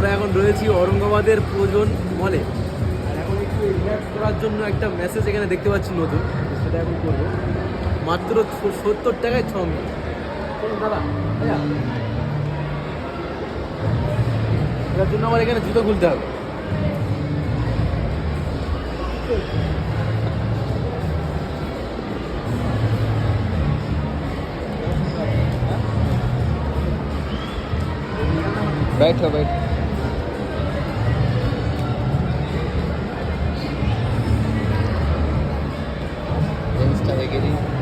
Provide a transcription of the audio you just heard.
আমরা এখন রয়েছি ঔরঙ্গাবাদের প্রয়োজন মলে। আর এখন একটু রিল্যাক্স করার জন্য একটা মেসেজ এখানে দেখতে পাচ্ছি নতুন, সেটা এখন করবো। মাত্র 70 টাকায় 6 মিনিট। চলুন দাদা, ভাইয়া এটার জন্য আমার এখানে জুতো খুলতে হবে। बैठो बैठो। इंस्टा वगैरह